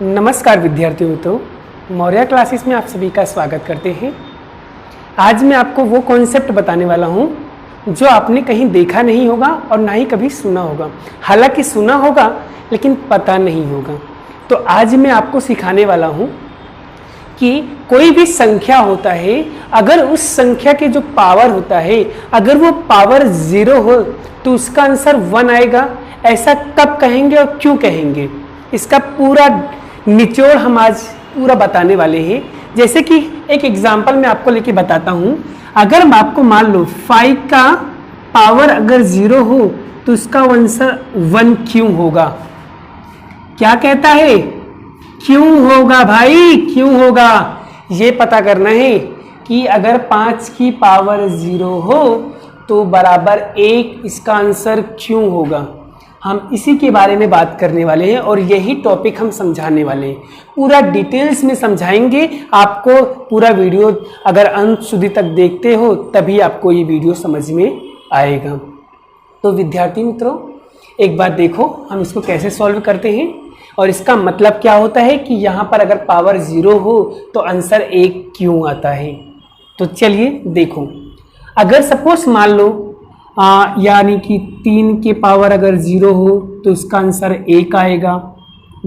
नमस्कार विद्यार्थी मित्रों, मौर्य क्लासेस में आप सभी का स्वागत करते हैं। आज मैं आपको वो कॉन्सेप्ट बताने वाला हूँ जो आपने कहीं देखा नहीं होगा और ना ही कभी सुना होगा। हालांकि सुना होगा लेकिन पता नहीं होगा। तो आज मैं आपको सिखाने वाला हूँ कि कोई भी संख्या होता है, अगर उस संख्या के जो पावर होता है, अगर वो पावर 0 हो तो उसका आंसर 1 आएगा। ऐसा कब कहेंगे और क्यों कहेंगे, इसका पूरा निचोड़ हम आज पूरा बताने वाले हैं। जैसे कि एक एग्जांपल मैं आपको लेके बताता हूं। अगर मैं आपको मान लो 5 का पावर अगर 0 हो तो उसका आंसर 1 क्यों होगा। क्या कहता है, क्यों होगा भाई, क्यों होगा। ये पता करना है कि अगर 5 की पावर 0 हो तो बराबर 1, इसका आंसर क्यों होगा। हम इसी के बारे में बात करने वाले हैं और यही टॉपिक हम समझाने वाले हैं। पूरा डिटेल्स में समझाएंगे आपको। पूरा वीडियो अगर अंत સુધી तक देखते हो तभी आपको ये वीडियो समझ में आएगा। तो विद्यार्थी मित्रों, एक बात देखो, हम इसको कैसे सॉल्व करते हैं और इसका मतलब क्या होता है कि यहाँ पर अगर पावर 0 हो तो आंसर 1 क्यों आता है। तो चलिए देखो, अगर सपोज मान लो यानी कि 3 की पावर अगर 0 हो तो उसका आंसर 1 आएगा।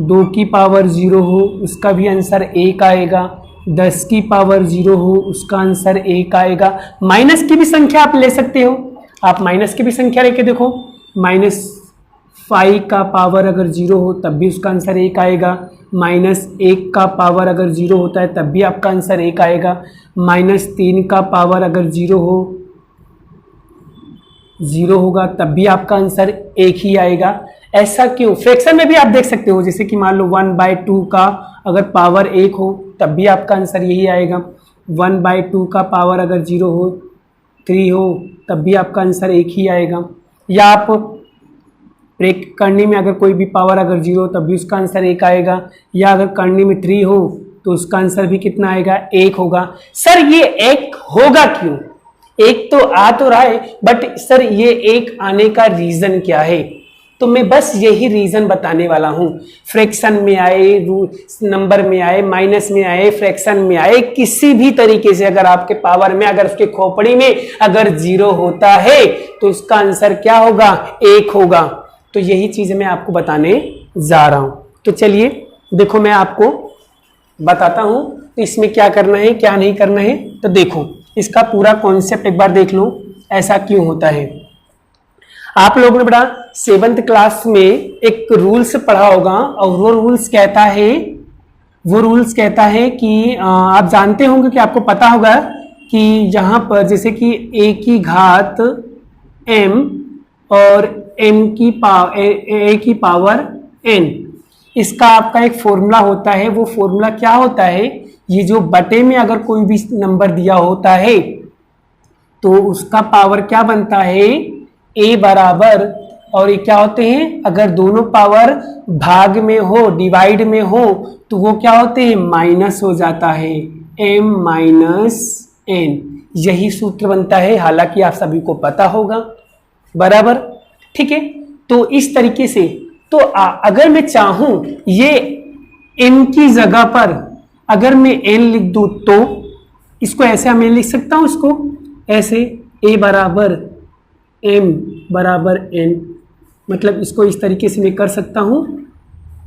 2 की पावर 0 हो उसका भी आंसर 1 आएगा। 10 की पावर 0 हो उसका आंसर 1 आएगा। माइनस की भी संख्या आप ले सकते हो। आप माइनस की भी संख्या लेके देखो, -5 का पावर अगर 0 हो तब भी उसका आंसर 1 आएगा। -1 का पावर अगर 0 होता है तब भी आपका आंसर 1 आएगा। -3 का पावर अगर 0 होगा तब भी आपका आंसर 1 ही आएगा। ऐसा क्यों। फ्रैक्शन में भी आप देख सकते हो, जैसे कि मान लो 1/2 का अगर पावर 1 हो तब भी आपका आंसर यही आएगा। 1/2 का पावर अगर 0 हो 3 हो तब भी आपका आंसर 1 ही आएगा। या आप ब्रेक करने में अगर कोई भी पावर अगर 0 हो तब भी उसका आंसर 1 आएगा। या अगर करने में 3 हो तो उसका आंसर भी कितना आएगा, 1 होगा। सर ये 1 होगा क्यों, 1 तो आ तो रहा है, बट सर ये 1 आने का रीजन क्या है। तो मैं बस यही रीजन बताने वाला हूं। फ्रैक्शन में आए, नंबर में आए, माइनस में आए, फ्रैक्शन में आए, किसी भी तरीके से अगर आपके पावर में, अगर उसके खोपड़ी में अगर 0 होता है तो उसका आंसर क्या होगा, 1 होगा। तो यही चीज मैं आपको बताने जा रहा हूं। तो चलिए देखो, मैं आपको बताता हूं तो इसमें क्या करना है क्या नहीं करना है। तो देखो, इसका पूरा कॉन्सेप्ट एक बार देख लो, ऐसा क्यों होता है। आप लोगों ने बड़ा 7th क्लास में एक रूल्स पढ़ा होगा और वो रूल्स कहता है कि आप जानते होंगे कि आपको पता होगा कि यहाँ पर जैसे कि a की घात m और a की पावर n, इसका आपका एक फॉर्मूला होता है। वो फॉर्मूला क्या होता है, ये जो बटे में अगर कोई भी नंबर दिया होता है तो उसका पावर क्या बनता है, a बराबर, और ये क्या होते हैं, अगर दोनों पावर भाग में हो, डिवाइड में हो तो वो क्या होते हैं, माइनस हो जाता है, m - n। यही सूत्र बनता है, हालांकि आप सभी को पता होगा, बराबर, ठीक है। तो इस तरीके से तो अगर मैं चाहूं ये m की जगह पर अगर मैं n लिख दूं तो इसको ऐसे हमें लिख सकता हूं, इसको ऐसे a बराबर m बराबर n, मतलब इसको इस तरीके से मैं कर सकता हूं,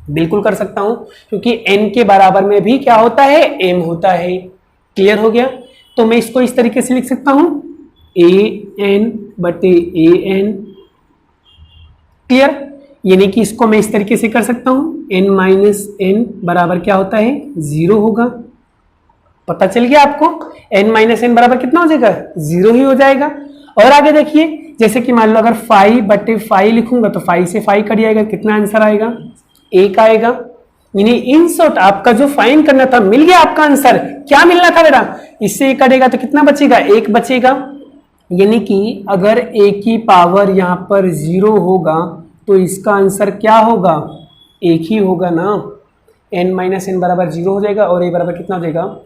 बिल्कुल कर सकता हूं, क्योंकि n के बराबर में भी क्या होता है, m होता है। क्लियर हो गया। तो मैं इसको इस तरीके से लिख सकता हूं, an बटे an। क्लियर, यानी कि इसको मैं इस तरीके से कर सकता हूं, n - n बराबर क्या होता है, 0 होगा। पता चल गया आपको, n - n बराबर कितना हो जाएगा, 0 ही हो जाएगा। और आगे देखिए, जैसे कि मान लो अगर 5/5 लिखूंगा तो 5 से 5 कट जाएगा, कितना आंसर आएगा, 1 आएगा। यानी इन शॉर्ट आपका जो फाइंड करना था मिल गया आपका आंसर। क्या मिलना था बेटा, इससे 1 कटेगा तो कितना बचेगा, 1 बचेगा। यानी कि अगर a की पावर यहाँ पर 0 होगा तो इसका आंसर क्या होगा, 1 ही होगा ना। n - n बराबर 0 हो जाएगा और a बराबर कितना हो जाएगा,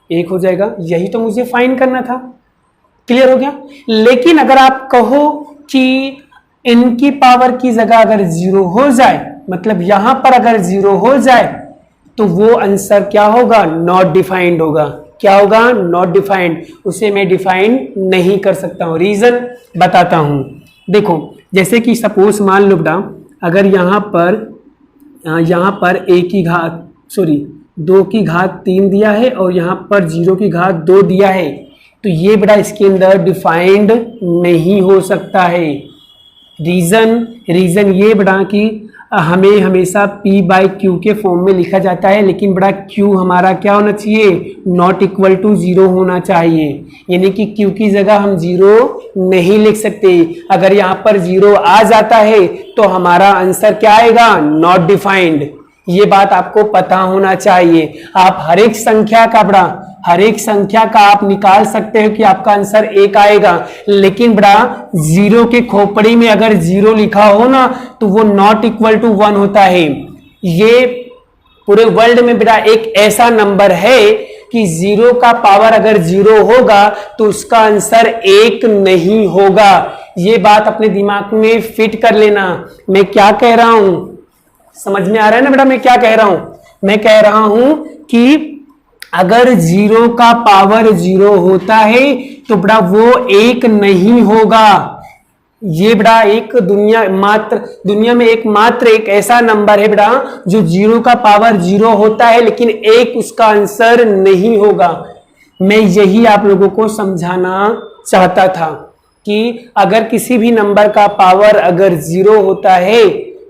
1 हो जाएगा। यही तो मुझे फाइंड करना था। क्लियर हो गया। लेकिन अगर आप कहो कि n की पावर की जगह अगर 0 हो जाए, मतलब यहां पर अगर 0 हो जाए तो वो आंसर क्या होगा, नॉट डिफाइंड होगा। क्या होगा, नॉट डिफाइंड, उसे मैं डिफाइन नहीं कर सकता हूं। रीजन बताता हूं, देखो जैसे कि सपोज मान लो बेटा, अगर यहाँ पर a की घात सॉरी 2 की घात 3 दिया है और यहाँ पर 0 की घात 2 दिया है, तो ये बेटा इसके अंदर डिफाइंड नहीं हो सकता है। रीजन ये बेटा कि हमें हमेशा p बाई क्यू के फॉर्म में लिखा जाता है, लेकिन बड़ा q हमारा क्या होना चाहिए, नॉट इक्वल टू 0 होना चाहिए, यानी कि q की जगह हम 0 नहीं लिख सकते। अगर यहाँ पर 0 आ जाता है तो हमारा आंसर क्या आएगा, नॉट डिफाइंड। ये बात आपको पता होना चाहिए। आप हर एक संख्या का आप निकाल सकते हो कि आपका आंसर 1 आएगा, लेकिन बड़ा 0 के खोपड़ी में अगर 0 लिखा हो ना तो वो नॉट इक्वल टू 1 होता है। ये पूरे वर्ल्ड में बेटा एक ऐसा नंबर है कि 0 का पावर अगर 0 होगा तो उसका आंसर 1 नहीं होगा। ये बात अपने दिमाग में फिट कर लेना। मैं क्या कह रहा हूं, समझ में आ रहा है ना बेटा मैं क्या कह रहा हूं? मैं कह रहा हूं कि अगर 0 का पावर 0 होता है तो बेटा वो 1 नहीं होगा। ये बेटा एक दुनिया में एकमात्र एक ऐसा नंबर है बेटा जो 0 का पावर 0 होता है लेकिन 1 उसका आंसर नहीं होगा। मैं यही आप लोगों को समझाना चाहता था कि अगर किसी भी नंबर का पावर अगर 0 होता है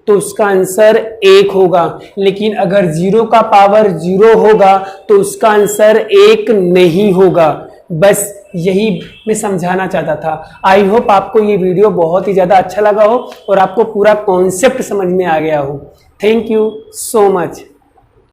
तो उसका आंसर 1 होगा, लेकिन अगर 0 का पावर 0 होगा तो उसका आंसर 1 नहीं होगा। बस यही मैं समझाना चाहता था। आई होप आपको ये वीडियो बहुत ही ज़्यादा अच्छा लगा हो और आपको पूरा कॉन्सेप्ट समझ में आ गया हो। Thank you so much.